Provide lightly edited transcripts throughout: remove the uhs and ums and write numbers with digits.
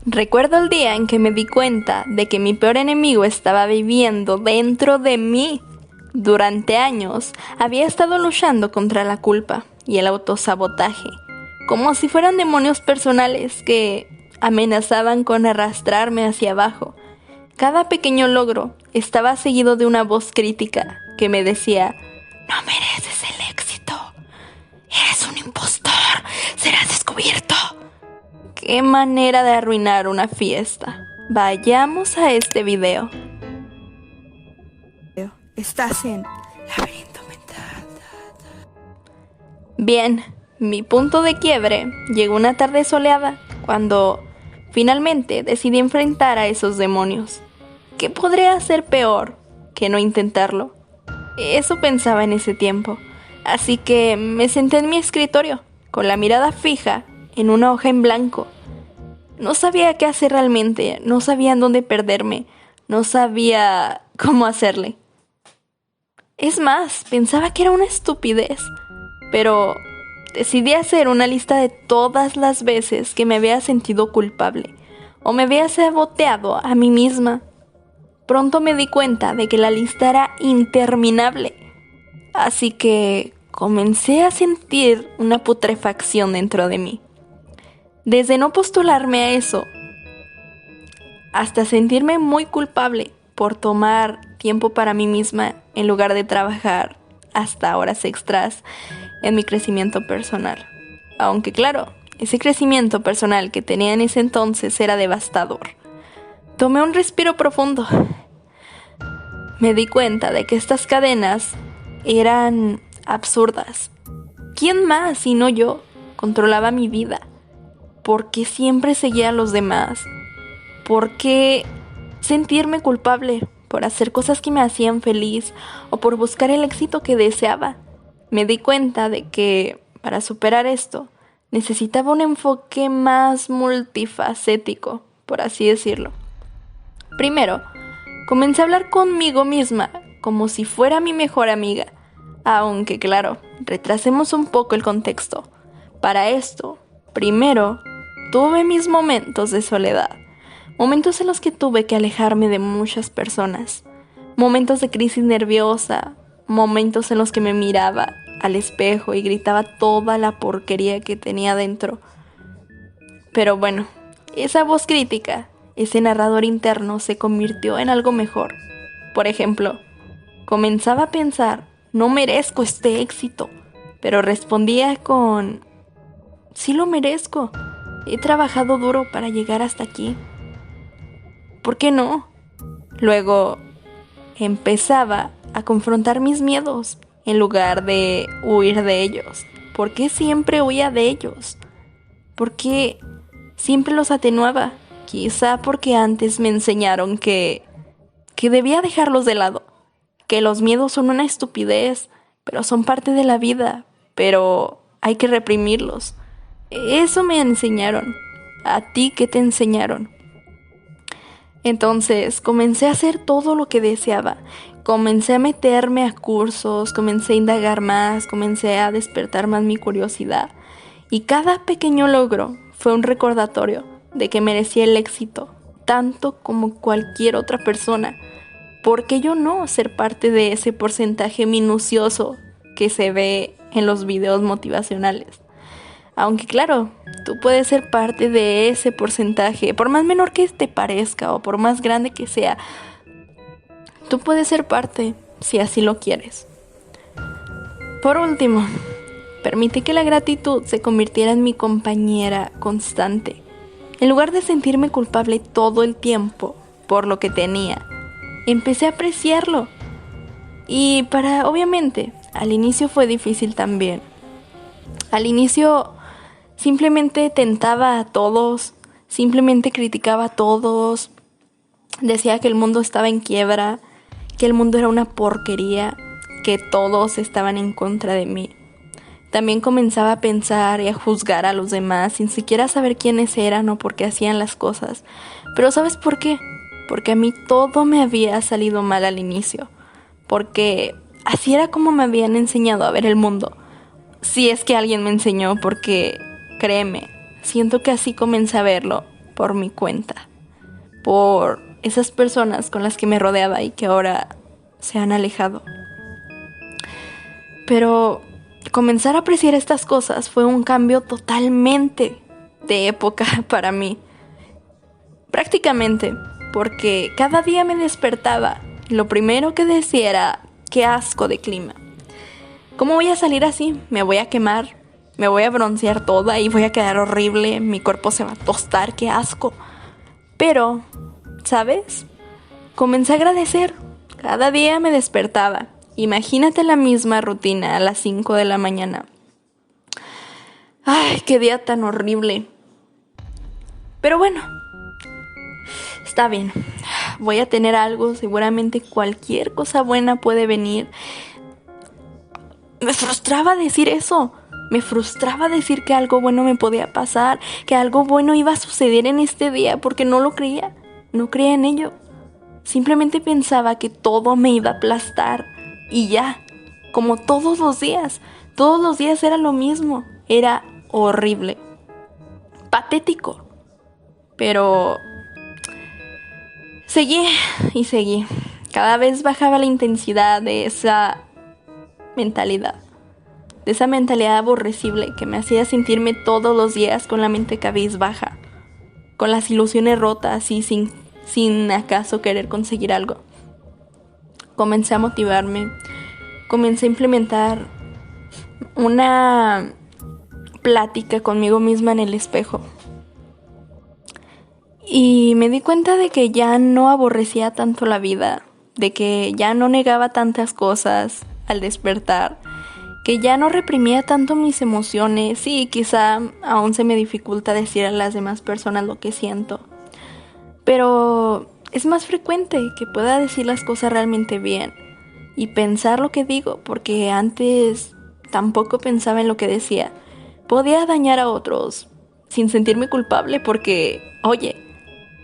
Recuerdo el día en que me di cuenta de que mi peor enemigo estaba viviendo dentro de mí. Durante años había estado luchando contra la culpa y el autosabotaje, como si fueran demonios personales que amenazaban con arrastrarme hacia abajo. Cada pequeño logro estaba seguido de una voz crítica que me decía: no mereces el éxito, eres un impostor, serás descubierto. ¡Qué manera de arruinar una fiesta! Vayamos a este video. Estás en Laberinto Mental. Bien, mi punto de quiebre llegó una tarde soleada cuando finalmente decidí enfrentar a esos demonios. ¿Qué podría hacer peor que no intentarlo? Eso pensaba en ese tiempo, así que me senté en mi escritorio, con la mirada fija en una hoja en blanco. No sabía qué hacer realmente, no sabía en dónde perderme, no sabía cómo hacerle. Es más, pensaba que era una estupidez, pero decidí hacer una lista de todas las veces que me había sentido culpable o me había saboteado a mí misma. Pronto me di cuenta de que la lista era interminable, así que comencé a sentir una putrefacción dentro de mí. Desde no postularme a eso, hasta sentirme muy culpable por tomar tiempo para mí misma en lugar de trabajar hasta horas extras en mi crecimiento personal. Aunque claro, ese crecimiento personal que tenía en ese entonces era devastador. Tomé un respiro profundo. Me di cuenta de que estas cadenas eran absurdas. ¿Quién más, sino yo, controlaba mi vida? ¿Por qué siempre seguía a los demás? ¿Por qué sentirme culpable por hacer cosas que me hacían feliz o por buscar el éxito que deseaba? Me di cuenta de que para superar esto necesitaba un enfoque más multifacético, por así decirlo. Primero, comencé a hablar conmigo misma como si fuera mi mejor amiga, aunque claro, retrasemos un poco el contexto. Para esto, primero, tuve mis momentos de soledad, momentos en los que tuve que alejarme de muchas personas, momentos de crisis nerviosa, momentos en los que me miraba al espejo y gritaba toda la porquería que tenía dentro. Pero bueno, esa voz crítica, ese narrador interno se convirtió en algo mejor. Por ejemplo, comenzaba a pensar: no merezco este éxito, pero respondía con: sí lo merezco, he trabajado duro para llegar hasta aquí. ¿Por qué no? Luego empezaba a confrontar mis miedos en lugar de huir de ellos. ¿Por qué siempre huía de ellos? ¿Por qué siempre los atenuaba? Quizá porque antes me enseñaron que debía dejarlos de lado, que los miedos son una estupidez, pero son parte de la vida, pero hay que reprimirlos. Eso me enseñaron. ¿A ti qué te enseñaron? Entonces comencé a hacer todo lo que deseaba. Comencé a meterme a cursos, comencé a indagar más, comencé a despertar más mi curiosidad. Y cada pequeño logro fue un recordatorio de que merecía el éxito, tanto como cualquier otra persona. ¿Por qué yo no ser parte de ese porcentaje minucioso que se ve en los videos motivacionales? Aunque claro, tú puedes ser parte de ese porcentaje, por más menor que te parezca o por más grande que sea. Tú puedes ser parte si así lo quieres. Por último, permití que la gratitud se convirtiera en mi compañera constante. En lugar de sentirme culpable todo el tiempo por lo que tenía, empecé a apreciarlo. Y obviamente, al inicio fue difícil también. Al inicio simplemente tentaba a todos, simplemente criticaba a todos, decía que el mundo estaba en quiebra, que el mundo era una porquería, que todos estaban en contra de mí. También comenzaba a pensar y a juzgar a los demás sin siquiera saber quiénes eran o por qué hacían las cosas. Pero ¿sabes por qué? Porque a mí todo me había salido mal al inicio. Porque así era como me habían enseñado a ver el mundo. Si es que alguien me enseñó, porque créeme, siento que así comencé a verlo por mi cuenta, por esas personas con las que me rodeaba y que ahora se han alejado. Pero comenzar a apreciar estas cosas fue un cambio totalmente de época para mí. Prácticamente, porque cada día me despertaba, lo primero que decía era: qué asco de clima. ¿Cómo voy a salir así? Me voy a quemar, me voy a broncear toda y voy a quedar horrible, mi cuerpo se va a tostar, qué asco. Pero, ¿sabes? Comencé a agradecer. Cada día me despertaba. Imagínate la misma rutina a las 5 de la mañana. Ay, qué día tan horrible. Pero bueno, está bien. Voy a tener algo, seguramente cualquier cosa buena puede venir. Me frustraba decir eso. Me frustraba decir que algo bueno me podía pasar, que algo bueno iba a suceder en este día, porque no lo creía. No creía en ello. Simplemente pensaba que todo me iba a aplastar. Y ya, como todos los días era lo mismo. Era horrible. Patético. Pero seguí y seguí. Cada vez bajaba la intensidad de esa mentalidad. De esa mentalidad aborrecible que me hacía sentirme todos los días con la mente cabizbaja, con las ilusiones rotas y sin acaso querer conseguir algo. Comencé a motivarme, comencé a implementar una plática conmigo misma en el espejo. Y me di cuenta de que ya no aborrecía tanto la vida, de que ya no negaba tantas cosas al despertar, que ya no reprimía tanto mis emociones. Sí, quizá aún se me dificulta decir a las demás personas lo que siento, pero es más frecuente que pueda decir las cosas realmente bien y pensar lo que digo, porque antes tampoco pensaba en lo que decía. Podía dañar a otros sin sentirme culpable porque, oye,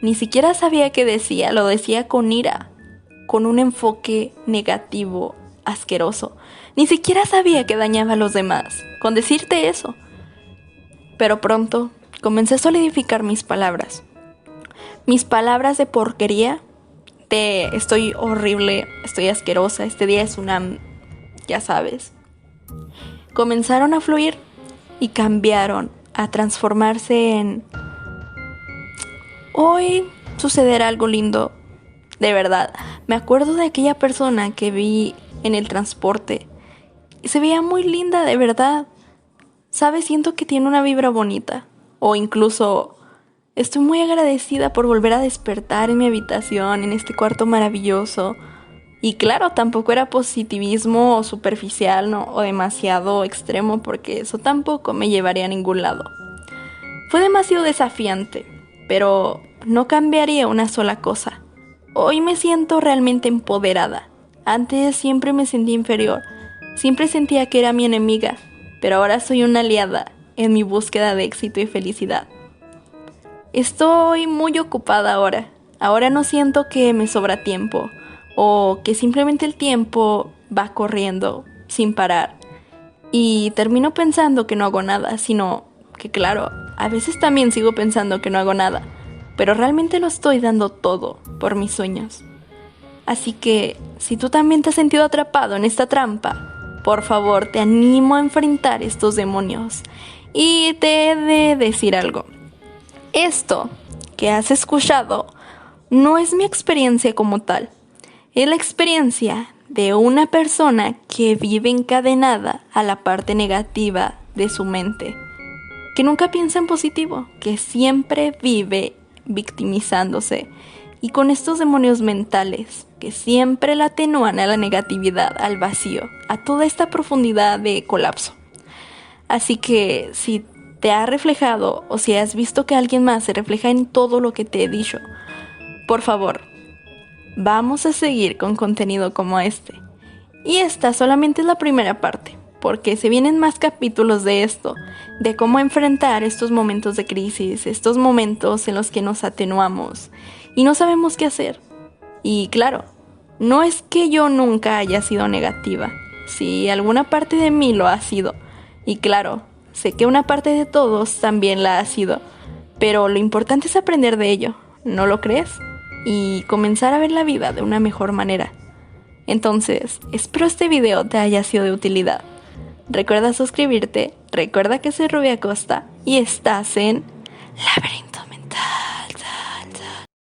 ni siquiera sabía qué decía, lo decía con ira, con un enfoque negativo, asqueroso. Ni siquiera sabía que dañaba a los demás con decirte eso. Pero pronto comencé a solidificar mis palabras. Mis palabras de porquería, de estoy horrible, estoy asquerosa, este día es una... ya sabes. Comenzaron a fluir y cambiaron, a transformarse en... hoy sucederá algo lindo. De verdad, me acuerdo de aquella persona que vi en el transporte. Y se veía muy linda, de verdad. ¿Sabes? Siento que tiene una vibra bonita. O incluso estoy muy agradecida por volver a despertar en mi habitación, en este cuarto maravilloso. Y claro, tampoco era positivismo o superficial, ¿no? O demasiado extremo, porque eso tampoco me llevaría a ningún lado. Fue demasiado desafiante, pero no cambiaría una sola cosa. Hoy me siento realmente empoderada. Antes siempre me sentí inferior. Siempre sentía que era mi enemiga, pero ahora soy una aliada en mi búsqueda de éxito y felicidad. Estoy muy ocupada ahora. Ahora no siento que me sobra tiempo o que simplemente el tiempo va corriendo sin parar. Y termino pensando que no hago nada, sino que claro, a veces también sigo pensando que no hago nada, pero realmente lo estoy dando todo por mis sueños. Así que, si tú también te has sentido atrapado en esta trampa, por favor, te animo a enfrentar estos demonios. Y te he de decir algo. Esto que has escuchado no es mi experiencia como tal. Es la experiencia de una persona que vive encadenada a la parte negativa de su mente, que nunca piensa en positivo, que siempre vive victimizándose y con estos demonios mentales que siempre la atenúan a la negatividad, al vacío, a toda esta profundidad de colapso. Así que si te ha reflejado o si has visto que alguien más se refleja en todo lo que te he dicho, por favor, vamos a seguir con contenido como este. Y esta solamente es la primera parte, porque se vienen más capítulos de esto, de cómo enfrentar estos momentos de crisis, estos momentos en los que nos atenuamos y no sabemos qué hacer. Y claro, no es que yo nunca haya sido negativa, sí, alguna parte de mí lo ha sido, y claro, sé que una parte de todos también la ha sido, Pero lo importante es aprender de ello, ¿no lo crees? Y comenzar a ver la vida de una mejor manera. Entonces, espero este video te haya sido de utilidad. Recuerda suscribirte, recuerda que soy Rubia Costa y estás en Laberinto.